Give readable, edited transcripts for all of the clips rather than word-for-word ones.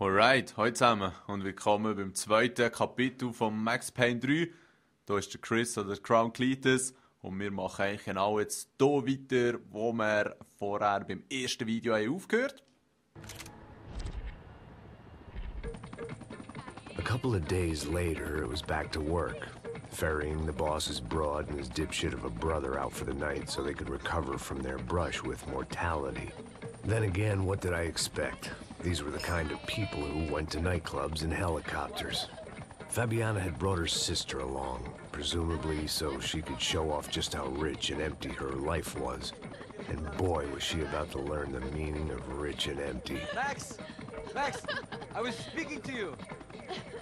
Alright, hallo zusammen und willkommen beim zweiten Kapitel von Max Payne 3. Hier ist der Chris oder Crown Cletus und wir machen eigentlich genau jetzt hier weiter, wo wir vorher beim ersten Video haben aufgehört. A couple of days later, it was back to work, ferrying the boss's broad and his dipshit of a brother out for the night so they could recover from their brush with mortality. Then again, what did I expect? These were the kind of people who went to nightclubs in helicopters. Fabiana had brought her sister along, presumably so she could show off just how rich and empty her life was. And boy, was she about to learn the meaning of rich and empty. Max! Max! I was speaking to you!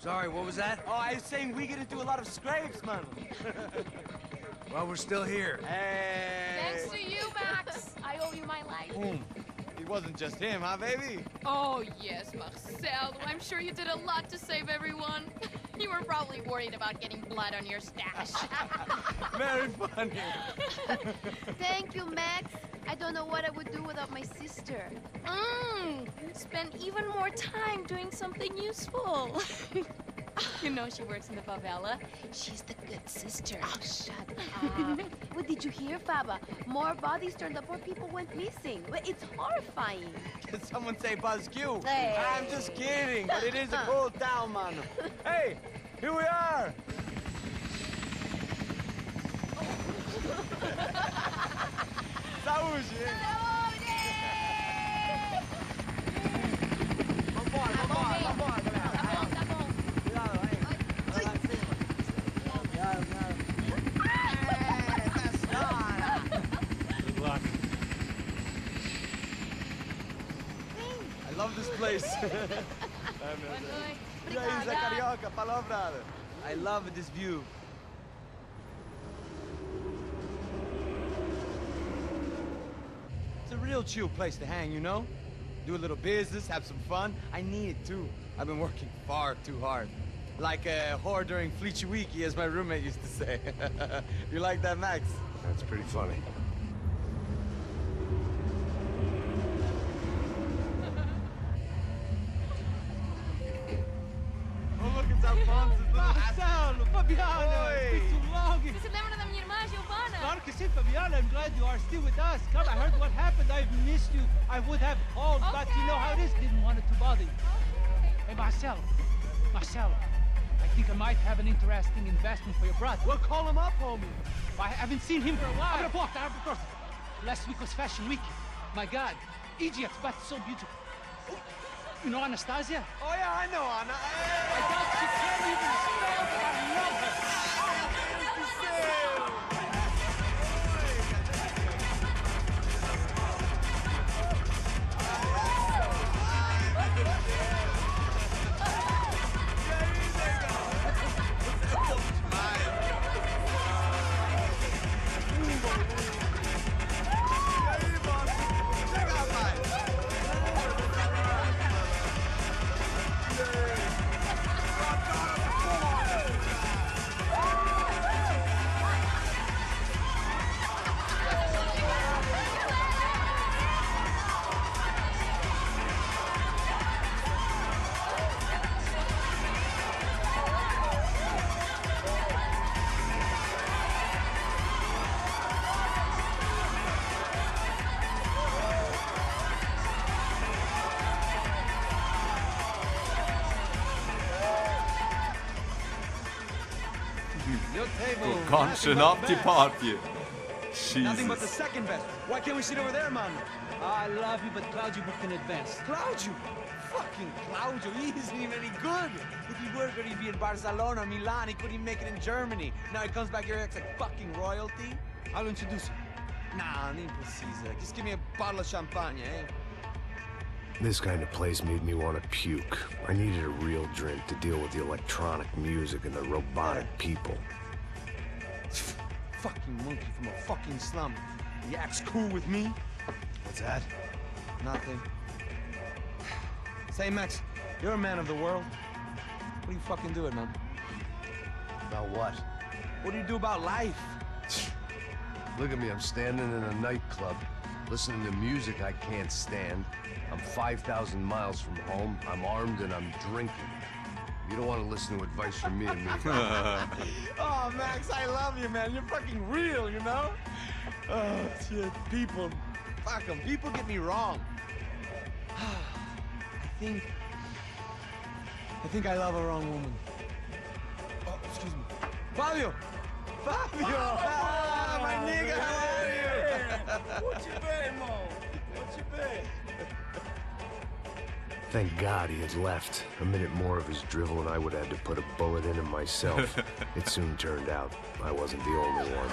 Sorry, what was that? Oh, I was saying we get to do a lot of scrapes, man! Well, we're still here. Hey! Thanks to you, Max. I owe you my life. Boom! It wasn't just him, huh, baby? Oh, yes, Marcel. I'm sure you did a lot to save everyone. You were probably worried about getting blood on your stash. Very funny! Thank you, Max. I don't know what I would do without my sister. Spend even more time doing something useful. You know she works in the favela. She's the good sister. Oh, shut up. What did you hear, Faba? More bodies turned up where people went missing. It's horrifying. Did someone say Buzz Q? Hey. I'm just kidding, but it is a cool town, man. Hey, here we are! Saúde! Vambora, vambora, vambora, galera! Tá bom. Cuidado, aí! Vai lá em cima! Cuidado, cuidado! Essa história! Good luck. I love this place! E aí, Zé Carioca, palavrada! I love this view! It's a real chill place to hang, you know? Do a little business, have some fun. I need it too. I've been working far too hard. Like a whore during Fleechy Weeky, as my roommate used to say. You like that, Max? That's pretty funny. Oh, look, it's Alfonso's little... Marcelo, Fabiana, Oi. it's been too long. Você se lembra da minha irmã, Giovanna? Claro que sim, Fabiana. I'm glad you are still with us. Come, I heard what happened. I've missed you. I would have called, but you know how it is. Didn't want it to bother you. Hey, Marcelo. Marcelo, I think I might have an interesting investment for your brother. Well, call him up, homie. I haven't seen him for a while. Abre a porta, abre a porta. Last week was Fashion Week. My God, Egypt, but so beautiful. You know Anastasia? Oh, yeah, I know, Anna. I doubt she can't even spell, but I love her. Your table. Ganz schön ab die Party. Nothing but the Jesus. second best. Why can't we sit over there, man? I love you, but Claudio booked in advance. Claudio. Fucking Claudio. He isn't even any good. If he were good, he'd be in Barcelona, Milan. He couldn't even make it in Germany. Now he comes back here and acts like fucking royalty. I'll introduce you. Nah, nem precisa. Just give me a bottle of champagne, eh? This kind of place made me want to puke. I needed a real drink to deal with the electronic music and the robotic people. Fucking monkey from a fucking slum. He acts cool with me. What's that? Nothing. Say, Max, you're a man of the world. What do you fucking do it, man? About what? What do you do about life? Look at me, I'm standing in a nightclub. listening to music I can't stand. I'm 5,000 miles from home, I'm armed, and I'm drinking. You don't want to listen to advice from me, amigo. Oh, Max, I love you, man. You're fucking real, you know? Oh, shit. People, fuck them. People get me wrong. I think I love a wrong woman. Oh, excuse me. Fabio! Fabio! Ah, my nigga, how are you? What you been, Mo? What you been? Thank God he had left. A minute more of his drivel and I would have had to put a bullet in him myself. It soon turned out I wasn't the only one.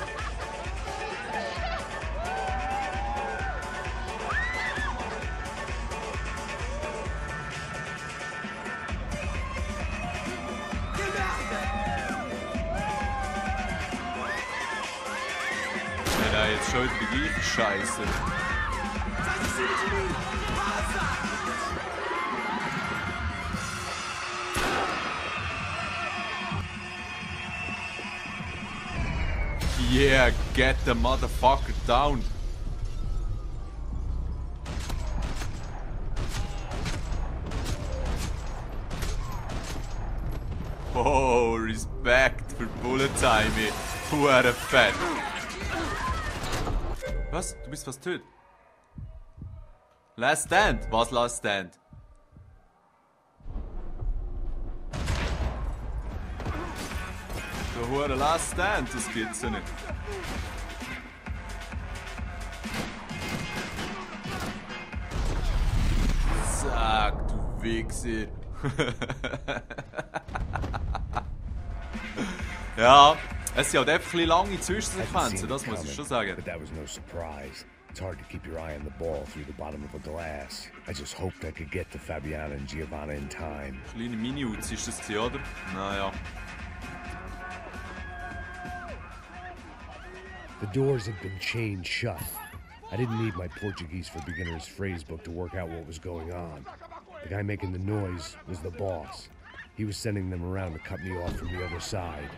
Ja, jetzt schon wieder die gleiche Scheiße. Yeah, get the motherfucker down. Oh, Respekt für Bullet Time. Hure fett. Was? Du bist fast tot. Last Stand? Was Last Stand? Der hure Last Stand, das gibt's ja nicht. Sag, du Wichser. Ja, es sind halt einfach ein bisschen lange Zwischensequenzen, das muss ich schon sagen. But that was no surprise. It's hard to keep your eye on the ball through the bottom of a glass. I just hoped I could get to Fabiana and Giovanna in time. Kleine Mini-Uzi ist das gewesen, oder? Naja. The doors had been chained shut. I didn't need my Portuguese for Beginners phrase book to work out what was going on. The guy making the noise was the boss. He was sending them around to cut me off from the other side.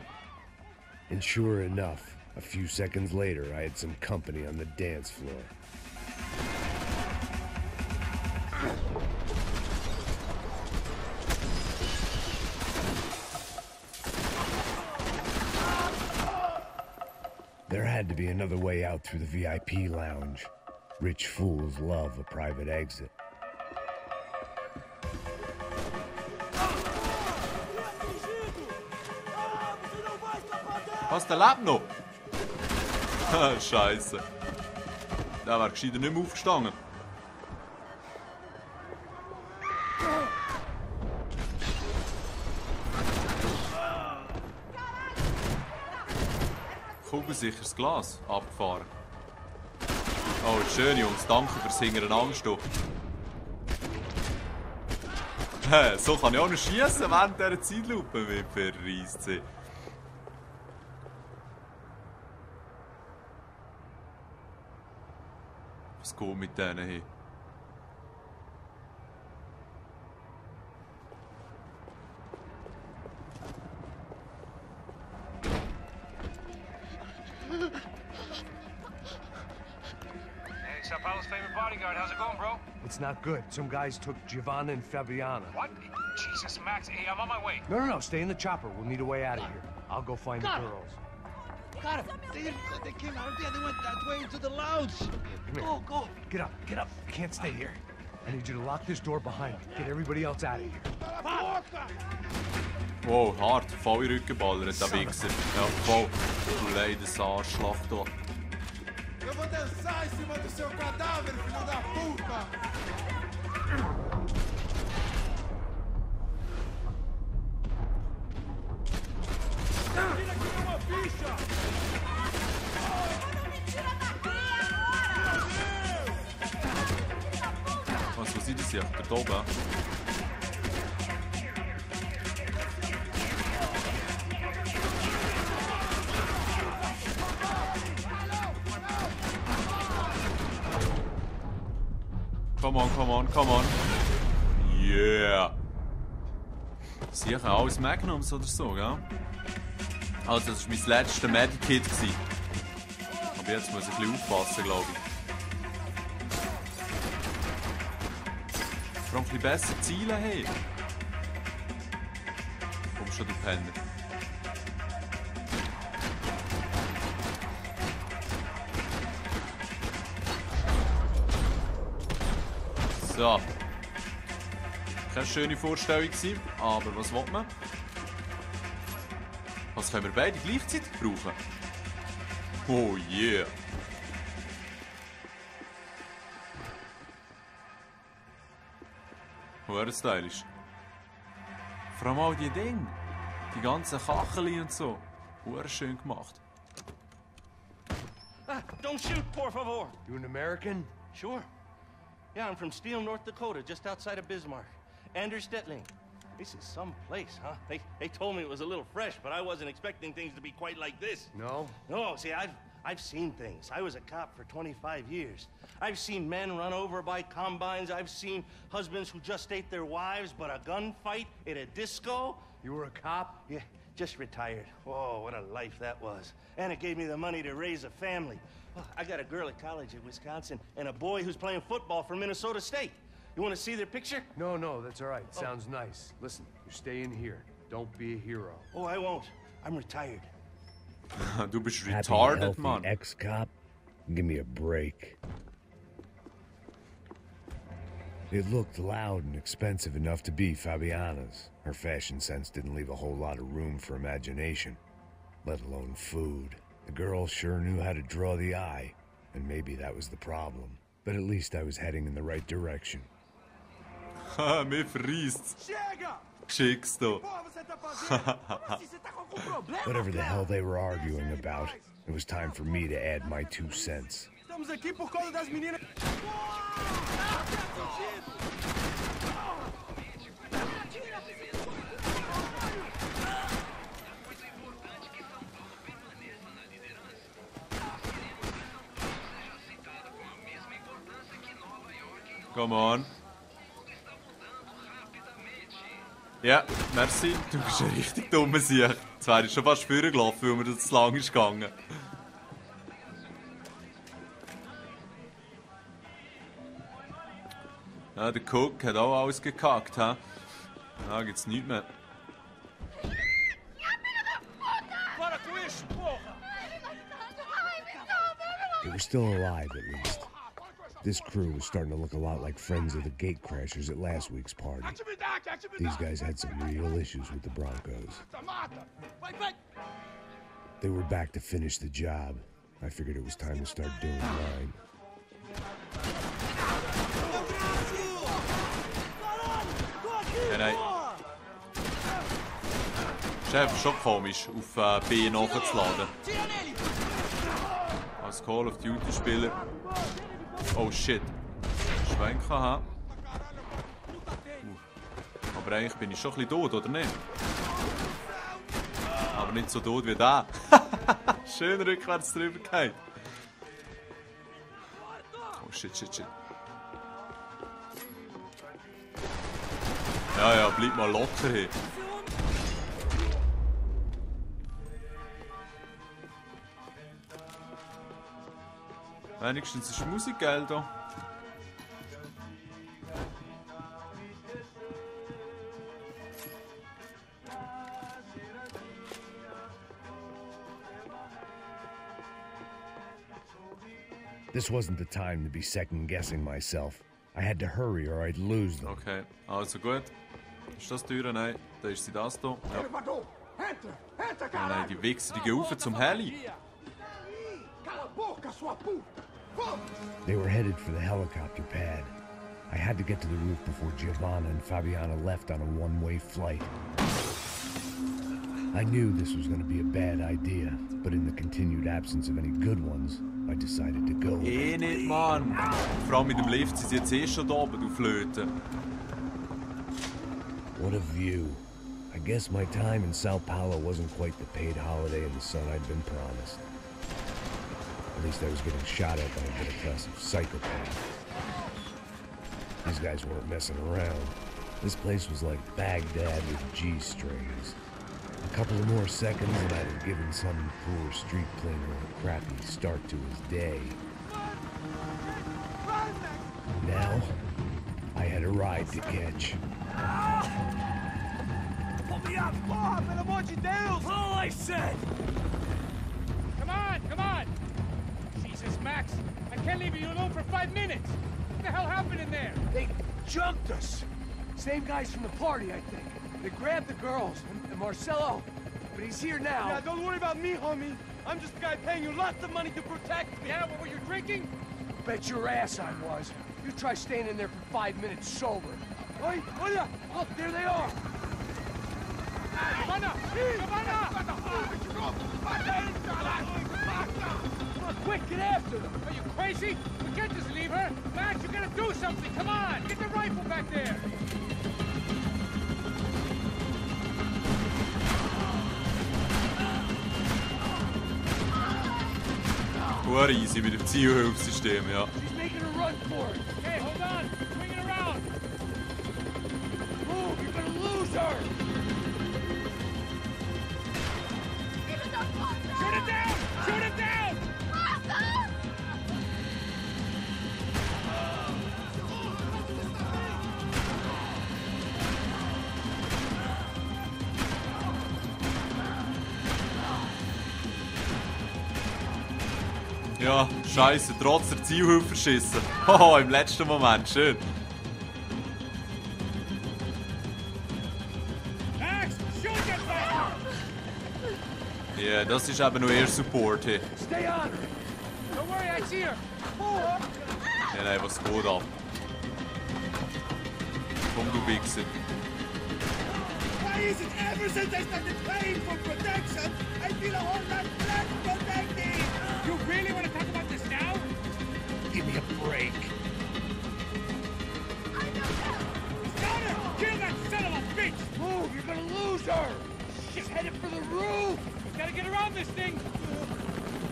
And sure enough, a few seconds later, I had some company on the dance floor. There had to be another way out through the VIP lounge. Rich fools love a private exit. Was, der lebt noch? Scheiße. Der wäre gescheiter nicht mehr aufgestanden. Kugelsicheres Glas abgefahren. Oh, schön, Jungs. Danke fürs Hinterenanstehen. So kann ich auch noch schiessen während dieser Zeitlupe. Wie verreist sie. Was geht mit denen hin? Sao Paulo's favorite bodyguard. How's it going, bro? It's not good. Some guys took Giovanna and Fabiana. What? Jesus, Max. Hey, I'm on my way. No. Stay in the chopper. We'll need a way out of here. I'll go find the girls. Got him. They came out of there. They went that way into the lounge. Go. Get up. I can't stay here. I need you to lock this door behind me. Get everybody else out of here. Wow, hart. Voll in den Rücken ballert, der Wichser. Ja, voll. Du leides Arschloch da. Eu vou dançar em cima do seu cadáver, filho da puta! Tira aqui uma ficha! Was sieht das hier? Der Dober. Come on. Yeah. Sicher alles Magnums oder so, gell? Also, das war mein letzter Medikit. Aber jetzt muss ich ein bisschen aufpassen, glaube ich. Vor allem ein bisschen besser zielen haben. Komm schon, du Penner. So. Keine schöne Vorstellung gewesen, aber was will man? Was können wir beide gleichzeitig brauchen? Oh yeah! Hure stylisch. Vor allem all die Dinge. Die ganzen Kacheli und so. Hure schön gemacht. Ah, don't shoot, por favor. You an American? Sure. Yeah, I'm from Steele, North Dakota, just outside of Bismarck. Anders Stetling. This is some place, huh? They told me it was a little fresh, but I wasn't expecting things to be quite like this. No? No, see, I've seen things. I was a cop for 25 years. I've seen men run over by combines. I've seen husbands who just ate their wives, but a gunfight at a disco. You were a cop? Yeah, just retired. Oh, what a life that was. And it gave me the money to raise a family. Oh, I got a girl at college in Wisconsin and a boy who's playing football for Minnesota State. You want to see their picture? No, that's all right. Sounds nice. Listen, you're staying here. Don't be a hero. Oh, I won't. I'm retired. Du bist Happy, retarded, healthy Mann. ex-cop? Give me a break. It looked loud and expensive enough to be Fabiana's. Her fashion sense didn't leave a whole lot of room for imagination, let alone food. The girl sure knew how to draw the eye, and maybe that was the problem. But at least I was heading in the right direction. Haha, mir verreist's. Schickst du. Whatever the hell they were arguing about, it was time for me to add my 2 cents. Estamos aqui por causa das meninas. Come on. Ja, merci. Du bist ein richtig dummer Sieg. Jetzt wäre ich schon fast vorgelaufen, weil mir das zu lang ist gegangen. Ja, der Cook hat auch alles gekackt, hä? Da gibt's nichts mehr. They were still alive, at least. This crew was starting to look a lot like friends of the gatecrashers at last week's party. These guys had some real issues with the Broncos. They were back to finish the job. I figured it was time to start doing mine. Nein. Ist einfach schon komisch, auf B nachzuladen. Als Call of Duty Spieler. Oh shit. Schwenken haben. Aber eigentlich bin ich schon ein bisschen tot, oder nicht? Aber nicht so tot wie da. Schön rückwärts drüber gefallen. Oh shit. Ja, bleib mal locker hier. Wenigstens ist Musik geil da. This wasn't the time to be second-guessing myself. I had to hurry or I'd lose them. Okay, also gut. Ist das die Tür? Nein, da ist sie das hier. Ja. Nein, die Wichser, die gehen rauf zum Heli. They were headed for the helicopter pad. I had to get to the roof before Giovanna and Fabiana left on a one-way flight. I knew this was going to be a bad idea, but in the continued absence of any good ones, I decided to go. Nicht, Mann. Vor allem mit dem Lift sind sie jetzt eh schon da oben, du Flöte. What a view. I guess my time in Sao Paulo wasn't quite the paid holiday in the sun I'd been promised. At least I was getting shot at by a middle-class psychopath. These guys weren't messing around. This place was like Baghdad with G-strings. A couple of more seconds and I'd have given some poor street cleaner a crappy start to his day. Now, I had a ride to catch. Pull me up! Oh, pelo amor de Deus! All I said! Come on, come on! Jesus, Max, I can't leave you alone for 5 minutes! What the hell happened in there? They jumped us! Same guys from the party, I think. They grabbed the girls, and Marcelo, but he's here now. Yeah, don't worry about me, homie. I'm just a guy paying you lots of money to protect me. Yeah, what were you drinking? Bet your ass I was. You try staying in there for 5 minutes sober. Oi, olha! Look, there they are! Giovanna! Giovanna! Come on, quick, get after them! Are you crazy? We can't just leave her! Max, you gotta do something! Come on! Get the rifle back there! Gut easy mit dem Zielhilfssystem, ja. She's making a run for it! Hey, hold on! Swing it around! Move, you're gonna lose her! Shoot it down! Shoot it down! Ja, scheiße, trotz der Zielhilfe verschissen. Oh, im letzten Moment, schön. Max, shoot that back! Ja, das ist eben noch eher Support. Hey. Stay on her! Don't worry, I see her! Ja, nein, was geht ab? Komm, du Wichser. Why is it ever since I started paying for protection, I feel a whole lot less protected? You really want to talk about this now? Give me a break. Got her! Kill that son of a bitch! Move, you're gonna lose her! She's headed for the roof! We gotta get around this thing!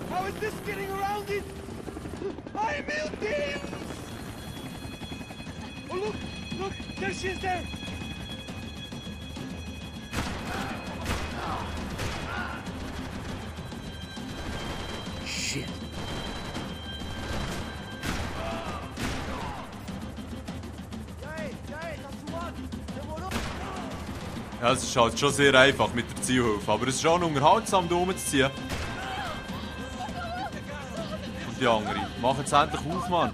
How is this getting around it? I'm in. Oh, look! Look! There she is there! Shit. Ja, es ist halt schon sehr einfach mit der Zielhilfe, aber es ist schon unterhaltsam, da rumzuziehen. Und die andere, mach jetzt endlich auf, Mann.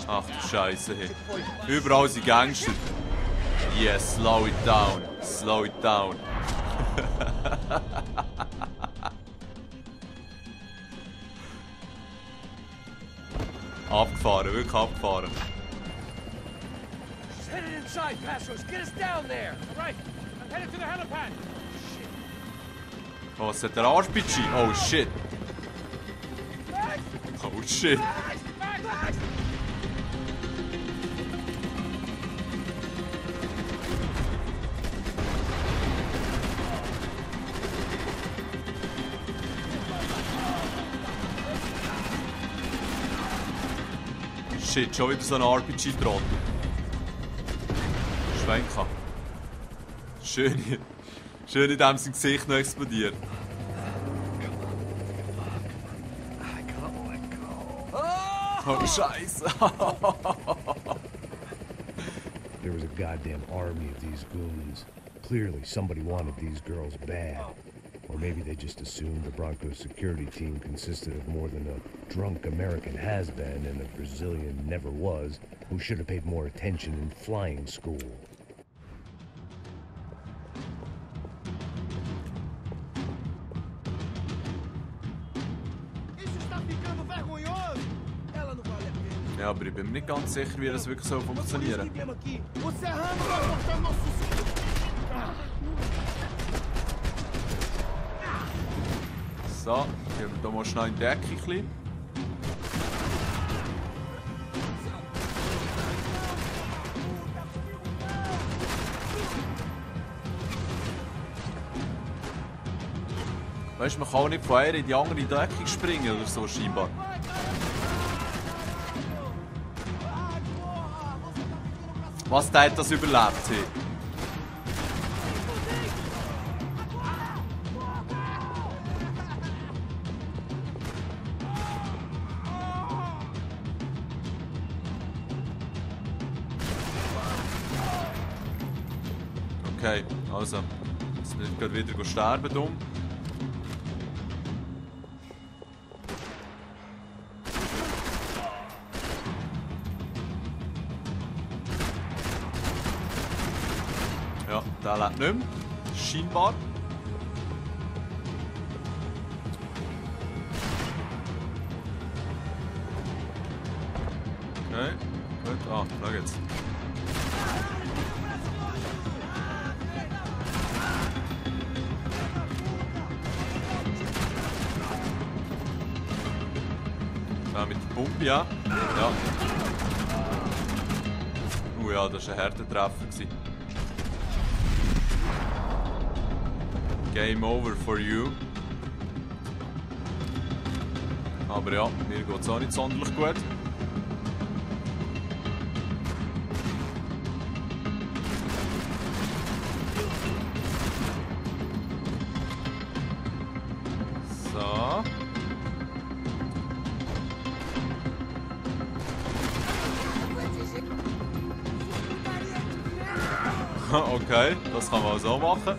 Ach du Scheiße, hey. Überall sind Gangster. Yes, slow it down, slow it down. Abgefahren, wirklich abgefahren. She's headed inside, Passos. Get us down there! All right, I'm headed to the helipad! Oh, was hat der RPG? Oh shit. Oh shit. Shit, schon wieder so ein RPG-Trottel. Schwenker. Schön in dem sein Gesicht noch explodiert. Oh, Scheiße. There was a goddamn army of these goons. Clearly, somebody wanted these girls bad. Or maybe they just assumed the Broncos security team consisted of more than a drunk American has-been and a Brazilian never was, who should have paid more attention in flying school. Ja, aber ich bin mir nicht ganz sicher, wie das wirklich so funktionieren. So, gehen wir hier mal schnell in die Ecke ein bisschen. Weißt du, man kann auch nicht von einer in die andere Deckung springen oder so scheinbar. Was der hat das überlebt hat? Okay, also. Jetzt nicht gerade wieder sterben dumm. Ja, der lebt nicht mehr. Scheinbar. Okay, gut. Ah, schau jetzt. Ja, mit der Pumpe, ja. Ja. Ja, das war ein harter Treffer. Game over for you. Aber ja, mir geht es auch nicht sonderlich gut. So. Okay, das kann man auch so machen.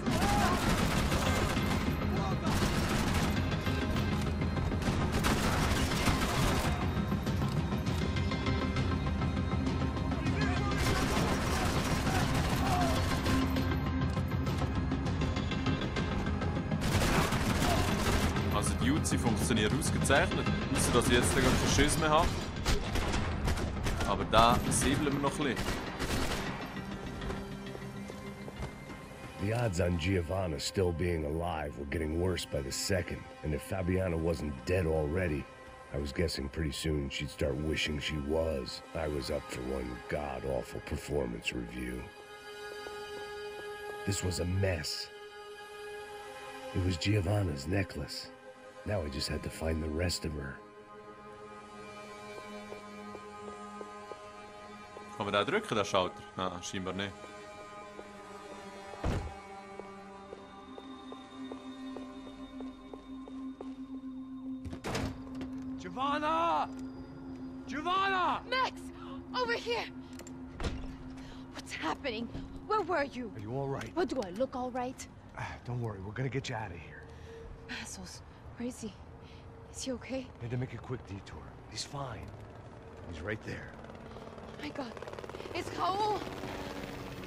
Also die Jutzi funktioniert ausgezeichnet, außer dass ich jetzt keinen Verschiss mehr habe. Aber da säbeln wir noch ein bisschen. The odds on Giovanna still being alive were getting worse by the second, and if Fabiana wasn't dead already, I was guessing pretty soon she'd start wishing she was. I was up for one god-awful performance review. This was a mess. It was Giovanna's necklace. Now I just had to find the rest of her. Kann man den drücken, den Schalter? Nein, scheinbar nicht. Giovanna! Giovanna! Max! Over here! What's happening? Where were you? Are you all right? What, do I look all right? Don't worry, we're gonna get you out of here. Passos, where is he? Is he okay? Had to make a quick detour. He's fine. He's right there. Oh my God. It's Raul!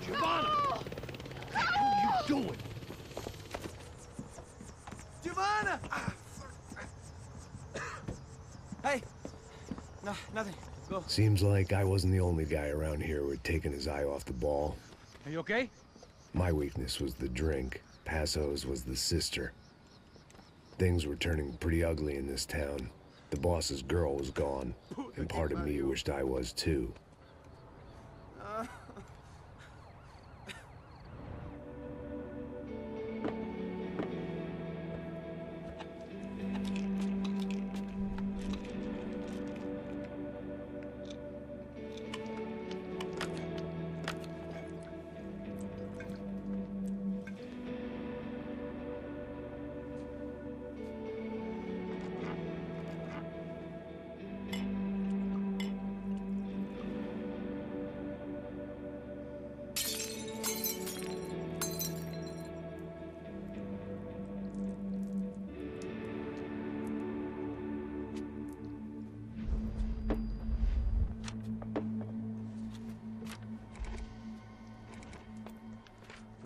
Giovanna! No! What are you doing? Giovanna! Hey! No, nothing. Go. Seems like I wasn't the only guy around here who had taken his eye off the ball. Are you okay? My weakness was the drink. Passo's was the sister. Things were turning pretty ugly in this town. The boss's girl was gone, and part of me wished I was too.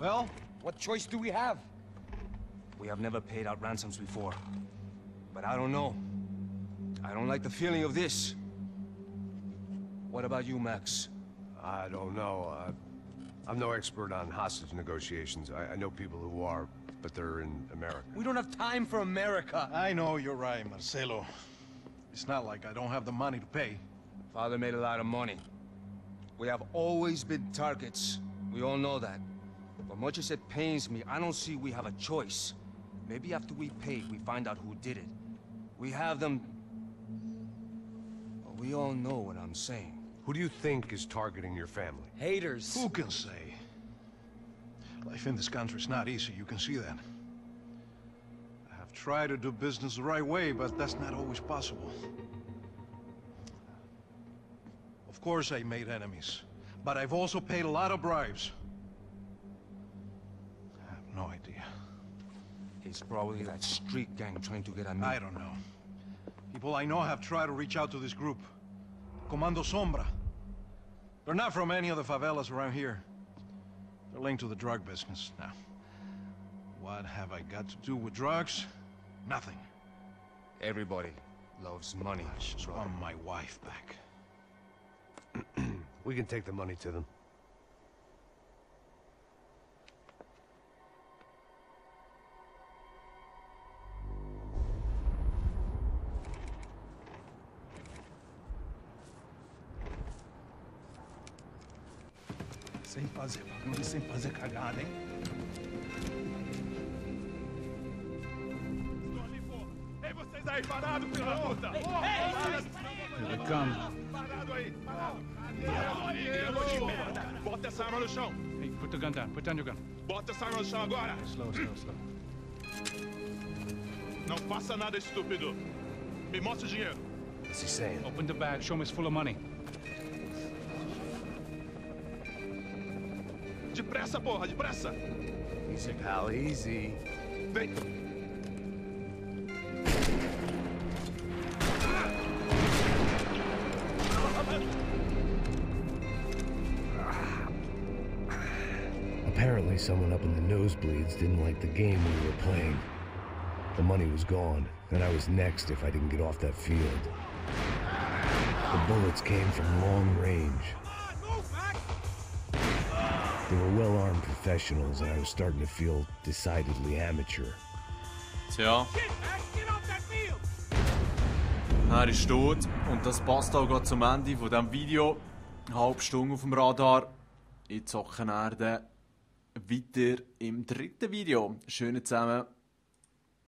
Well, what choice do we have? We have never paid out ransoms before. But I don't know. I don't like the feeling of this. What about you, Max? I don't know. I'm no expert on hostage negotiations. I know people who are, but they're in America. We don't have time for America. I know you're right, Marcelo. It's not like I don't have the money to pay. Father made a lot of money. We have always been targets. We all know that. But much as it pains me, I don't see we have a choice. Maybe after we pay, we find out who did it. We have them... But we all know what I'm saying. Who do you think is targeting your family? Haters. Who can say? Life in this country is not easy, you can see that. I have tried to do business the right way, but that's not always possible. Of course I made enemies, but I've also paid a lot of bribes. no idea. It's probably that street gang trying to get at me. I don't know. People I know have tried to reach out to this group. Comando Sombra. They're not from any of the favelas around here. They're linked to the drug business. Now, what have I got to do with drugs? Nothing. Everybody loves money. I just want my wife back. We can take the money to them. Sem fazer cagada, hein? Ei, vocês aí, parado, filho da puta! Here they come. Parado aí, parado! Bota essa arma no chão! Hey, put the gun down. Put down your gun. Bota essa arma no chão agora! Slow. Não faça nada, estúpido! Me mostra o dinheiro! What's he saying? Open the bag. Show me it's full of money. Depressa, porra, depressa! Easy, pal, easy. Vem! Apparently someone up in the nosebleeds didn't like the game we were playing. The money was gone, and I was next if I didn't get off that field. The bullets came from long range. They were well-armed professionals, and I was starting to feel decidedly amateur. Tja. Er ist tot und das passt auch gerade zum Ende von diesem Video. Eine halbe Stunde auf dem Radar. Jetzt hocken wir dann weiter im dritten Video. Schönen zusammen.